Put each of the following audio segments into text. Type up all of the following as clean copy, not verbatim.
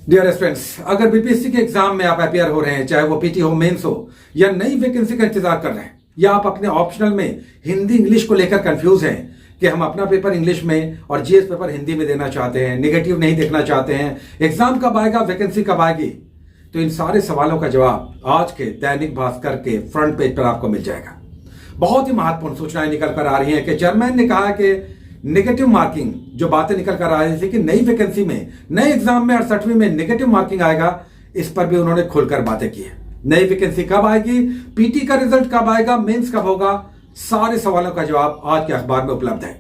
Dear students, अगर BPSC के exam में आप अपियर हो रहे हैं, चाहे वो पीटी हो, मेंस हो या नई वैकेंसी का इंतजार कर रहे हैं, या आप अपने ऑप्शनल में हिंदी इंग्लिश को लेकर कंफ्यूज हैं कि हम अपना पेपर इंग्लिश में और जीएस पेपर हिंदी में देना चाहते हैं, नेगेटिव नहीं देखना चाहते हैं, एग्जाम कब आएगा, वैकेंसी कब आएगी, तो इन सारे सवालों का जवाब आज के दैनिक भास्कर के फ्रंट पेज पर आपको मिल जाएगा। बहुत ही महत्वपूर्ण सूचनाएं निकल कर आ रही हैं कि चेयरमैन ने कहा कि नेगेटिव मार्किंग जो बातें निकल कर आ रही थी कि नई वैकेंसी में, नए एग्जाम में 68वीं में नेगेटिव मार्किंग आएगा, इस पर भी उन्होंने खुलकर बातें की है। नई वैकेंसी कब आएगी, पीटी का रिजल्ट कब आएगा, मेंस कब होगा, सारे सवालों का जवाब आज के अखबार में उपलब्ध है।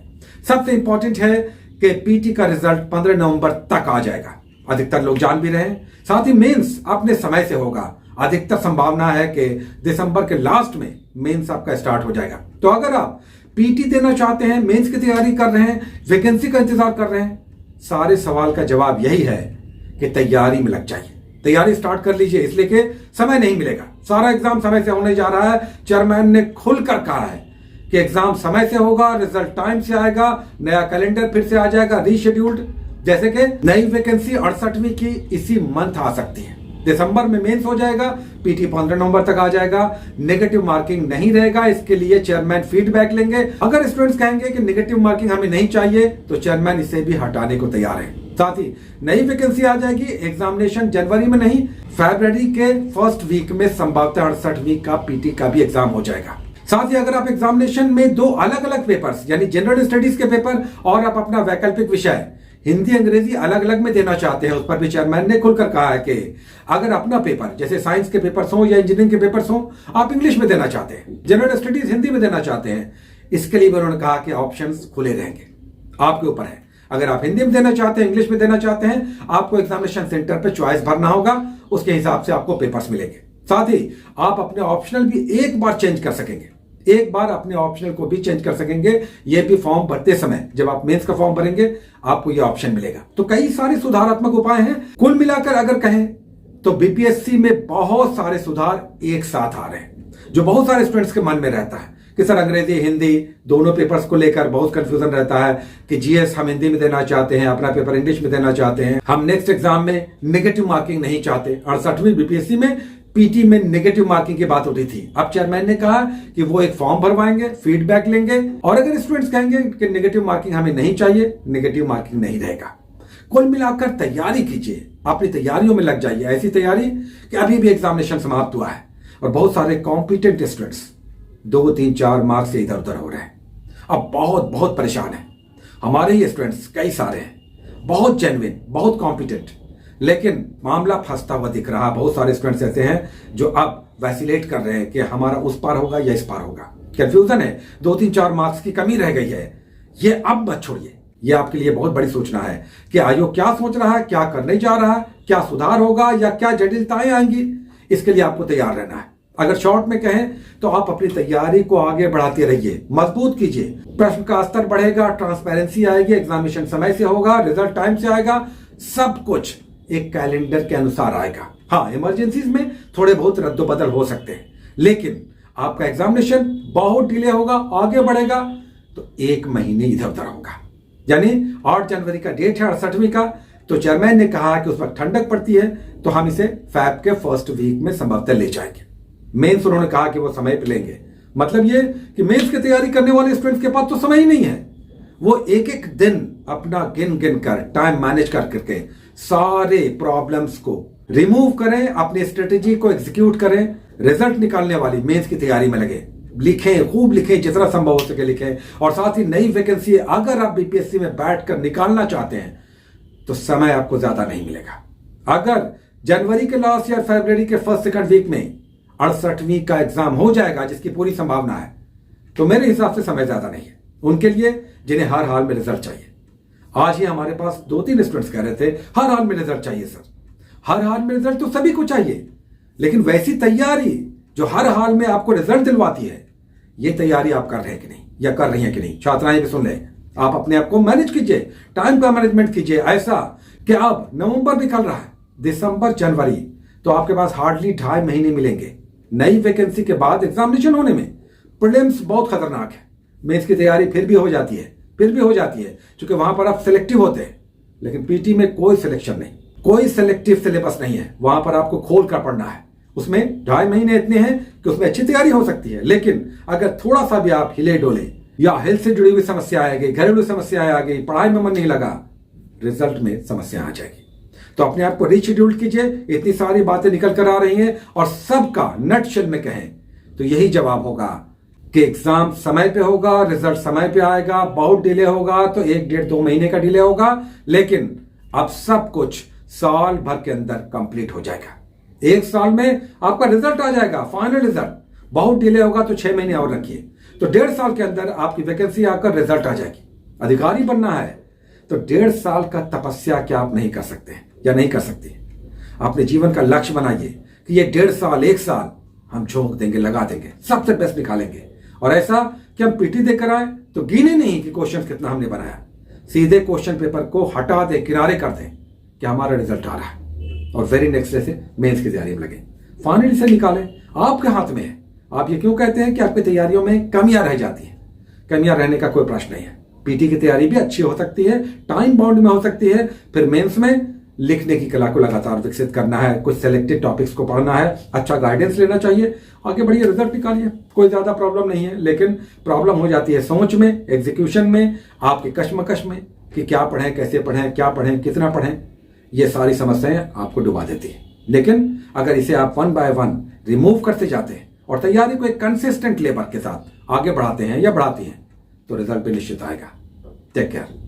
सबसे इंपॉर्टेंट है कि पीटी का रिजल्ट 15 नवंबर तक आ जाएगा, अधिकतर लोग जान भी रहे हैं। साथ ही मेंस अपने समय से होगा, अधिकतर संभावना है कि दिसंबर के लास्ट में मेंस आपका स्टार्ट हो जाएगा। तो अगर आप पीटी देना चाहते हैं, मेंस की तैयारी कर रहे हैं, वैकेंसी का इंतजार कर रहे हैं, सारे सवाल का जवाब यही है कि तैयारी में लग जाइए, तैयारी स्टार्ट कर लीजिए, इसलिए कि समय नहीं मिलेगा। सारा एग्जाम समय से होने जा रहा है। चेयरमैन ने खुलकर कहा है कि एग्जाम समय से होगा, रिजल्ट टाइम से आएगा, नया कैलेंडर फिर से आ जाएगा रीशेड्यूल्ड, जैसे कि नई वैकेंसी 68वीं की इसी मंथ आ सकती है। दिसंबर में मेंस हो जाएगा, पीटी 15 नवंबर तक आ जाएगा, नेगेटिव मार्किंग नहीं रहेगा। इसके लिए चेयरमैन फीडबैक लेंगे। अगर स्टूडेंट्स कहेंगे कि नेगेटिव मार्किंग हमें नहीं चाहिए, तो चेयरमैन इसे भी हटाने को तैयार है। साथ ही नई वैकेंसी आ जाएगी। एग्जामिनेशन जनवरी में नहीं, फरवरी के फर्स्ट वीक में संभवतः 68वीं का पीटी का भी एग्जाम हो जाएगा। साथ ही अगर आप एग्जामिनेशन में दो अलग अलग पेपर्स यानी जनरल स्टडीज के पेपर और आप अपना वैकल्पिक विषय हिंदी अंग्रेजी अलग अलग में देना चाहते हैं, उस पर भी चेयरमैन ने खुलकर कहा है कि अगर अपना पेपर जैसे साइंस के पेपर्स हो या इंजीनियरिंग के पेपर्स हो, आप इंग्लिश में देना चाहते हैं, जनरल स्टडीज हिंदी में देना चाहते हैं, इसके लिए भी उन्होंने कहा कि ऑप्शंस खुले रहेंगे, आपके ऊपर है। अगर आप हिंदी में देना चाहते हैं, इंग्लिश में देना चाहते हैं, आपको एग्जामिनेशन सेंटर पर चॉइस भरना होगा, उसके हिसाब से आपको पेपर्स मिलेंगे। साथ ही आप अपने ऑप्शनल भी एक बार चेंज कर सकेंगे, एक बार अपने ऑप्शनल को भी चेंज कर सकेंगे। ये भी फॉर्म भरते समय, जब आप मेंस का फॉर्म भरेंगे, आपको ये ऑप्शन मिलेगा। तो कई सारे सुधारात्मक उपाय हैं। कुल मिलाकर अगर कहें तो बीपीएससी में बहुत सारे सुधार एक साथ आ रहे हैं, जो बहुत सारे स्टूडेंट्स के मन में रहता है कि सर अंग्रेजी हिंदी दोनों पेपर्स को लेकर बहुत कंफ्यूजन रहता है कि जीएस हम हिंदी में देना चाहते हैं, अपना पेपर इंग्लिश में देना चाहते हैं, हम नेक्स्ट एग्जाम में नेगेटिव मार्किंग नहीं चाहते। 68वीं बीपीएससी में पीटी में नेगेटिव मार्किंग की बात उठी थी। अब चेयरमैन ने कहा कि वो एक फॉर्म भरवाएंगे, फीडबैक लेंगे, और अगर स्टूडेंट्स कहेंगे कि नेगेटिव मार्किंग हमें नहीं चाहिए, नेगेटिव मार्किंग नहीं रहेगा। कुल मिलाकर तैयारी कीजिए, अपनी तैयारियों में लग जाइए, ऐसी तैयारी कि अभी भी एग्जामिनेशन समाप्त हुआ है और बहुत सारे कॉम्पिटेंट स्टूडेंट्स 2, 3, 4 मार्क्स से इधर उधर हो रहे हैं, अब बहुत बहुत परेशान है। हमारे ही स्टूडेंट्स कई सारे हैं, बहुत जेन्युइन, बहुत कॉम्पिटेंट, लेकिन मामला फंसता हुआ दिख रहा। बहुत सारे स्टूडेंट्स ऐसे हैं जो अब वैसिलेट कर रहे हैं कि हमारा उस पार होगा या इस पार होगा, कंफ्यूजन है, 2, 3, 4 मार्क्स की कमी रह गई है। ये अब मत छोड़िए, ये आपके लिए बहुत बड़ी सूचना है कि आयोग क्या सोच रहा है, क्या करने जा रहा है, क्या सुधार होगा या क्या जटिलताएं आएंगी, इसके लिए आपको तैयार रहना है। अगर शॉर्ट में कहें तो आप अपनी तैयारी को आगे बढ़ाते रहिए, मजबूत कीजिए, प्रश्न का स्तर बढ़ेगा, ट्रांसपेरेंसी आएगी, एग्जामिनेशन समय से होगा, रिजल्ट टाइम से आएगा, सब कुछ एक कैलेंडर के अनुसार आएगा। हाँ, इमरजेंसीज में थोड़े बहुत रद्दोबदल हो सकते हैं, लेकिन आपका एग्जामिनेशन बहुत डिले होगा, आगे बढ़ेगा तो 1 महीने इधर उधर होगा। यानी 8 जनवरी का डेट है 68वीं का, तो चेयरमैन ने कहा कि उस वक्त ठंडक पड़ती है, तो हम इसे फैब के फर्स्ट वीक में संभवतः ले जाएंगे। मेंस उन्होंने कहा कि वो समय पे लेंगे, मतलब ये कि मेंस की तैयारी करने वाले स्टूडेंट्स के पास तो समय ही नहीं है। वो एक एक दिन अपना गिन गिन कर, टाइम मैनेज कर करके सारे प्रॉब्लम्स को रिमूव करें, अपनी स्ट्रेटेजी को एग्जीक्यूट करें, रिजल्ट निकालने वाली मेंस की तैयारी में लगे, लिखें, खूब लिखें, जितना संभव हो सके लिखें। और साथ ही नई वैकेंसी अगर आप बीपीएससी में बैठकर निकालना चाहते हैं तो समय आपको ज्यादा नहीं मिलेगा। अगर जनवरी के लास्ट या फरवरी के फर्स्ट सेकंड वीक में 68वीं का एग्जाम हो जाएगा, जिसकी पूरी संभावना है, तो मेरे हिसाब से समय ज्यादा नहीं है उनके लिए जिन्हें हर हाल में रिजल्ट चाहिए। आज ही हमारे पास 2-3 स्टूडेंट्स कह रहे थे हर हाल में रिजल्ट चाहिए सर। हर हाल में रिजल्ट तो सभी को चाहिए, लेकिन वैसी तैयारी जो हर हाल में आपको रिजल्ट दिलवाती है, ये तैयारी आप कर रहे हैं कि नहीं, या कर रही हैं कि नहीं। छात्राएं भी सुन ले, आप अपने आप को मैनेज कीजिए, टाइम का मैनेजमेंट कीजिए ऐसा कि अब नवंबर निकल रहा है, दिसंबर, जनवरी, तो आपके पास हार्डली 2.5 महीने मिलेंगे नई वैकेंसी के बाद एग्जामिनेशन होने में। प्रीलिम्स बहुत खतरनाक है, मेंस की तैयारी फिर भी हो जाती है, क्योंकि वहां पर आप सिलेक्टिव होते हैं, लेकिन पीटी में कोई सिलेक्शन नहीं, कोई सेलेक्टिव सिलेबस नहीं है, वहां पर आपको खोल कर पढ़ना है। उसमें 2.5 महीने इतने हैं कि उसमें अच्छी तैयारी हो सकती है, लेकिन अगर थोड़ा सा भी आप हिले डोले या हेल्थ से जुड़ी हुई समस्या आ गई, घरेलू समस्या आ गई, पढ़ाई में मन नहीं लगा, रिजल्ट में समस्या आ जाएगी। तो अपने आप को रीशेड्यूल कीजिए। इतनी सारी बातें निकल कर आ रही हैं और सबका नटशेल में कहें तो यही जवाब होगा कि एग्जाम समय पे होगा, रिजल्ट समय पे आएगा। बहुत डिले होगा तो 1, 1.5, 2 महीने का डिले होगा, लेकिन अब सब कुछ साल भर के अंदर कंप्लीट हो जाएगा। 1 साल में आपका रिजल्ट आ जाएगा, फाइनल रिजल्ट। बहुत डिले होगा तो 6 महीने और रखिए, तो 1.5 साल के अंदर आपकी वैकेंसी आकर रिजल्ट आ जाएगी। अधिकारी बनना है तो 1.5 साल का तपस्या क्या आप नहीं कर सकते या नहीं कर सकती? अपने जीवन का लक्ष्य बनाइए कि ये 1.5 साल, 1 साल हम झोंक देंगे, लगा देंगे, सबसे बेस्ट निकालेंगे। और ऐसा कि हम पीटी देकर आए तो गिने नहीं कि क्वेश्चन कितना हमने बनाया, सीधे क्वेश्चन पेपर को हटा दे, किनारे कर दें कि हमारा रिजल्ट आ रहा है, और वेरी नेक्स्ट डे से मेंस की तैयारी में लगे। फाइनली से निकालें, आपके हाथ में है। आप ये क्यों कहते हैं कि आपकी तैयारियों में कमियां रह जाती हैं? कमियां रहने का कोई प्रश्न नहीं है। पीटी की तैयारी भी अच्छी हो सकती है, टाइम बाउंड में हो सकती है। फिर मेंस में लिखने की कला को लगातार विकसित करना है, कुछ सेलेक्टेड टॉपिक्स को पढ़ना है, अच्छा गाइडेंस लेना चाहिए, आगे बढ़िए, रिजल्ट निकालिए। कोई ज्यादा प्रॉब्लम नहीं है, लेकिन प्रॉब्लम हो जाती है सोच में, एग्जीक्यूशन में, आपके कश्मकश में कि क्या पढ़ें, कैसे पढ़ें, क्या पढ़ें, कितना पढ़ें। ये सारी समस्याएं आपको डुबा देती है। लेकिन अगर इसे आप 1 by 1 रिमूव करते जाते हैं और तैयारी को एक कंसिस्टेंट लेवल के साथ आगे बढ़ाते हैं या बढ़ाती हैं तो रिजल्ट भी निश्चित आएगा। Take care.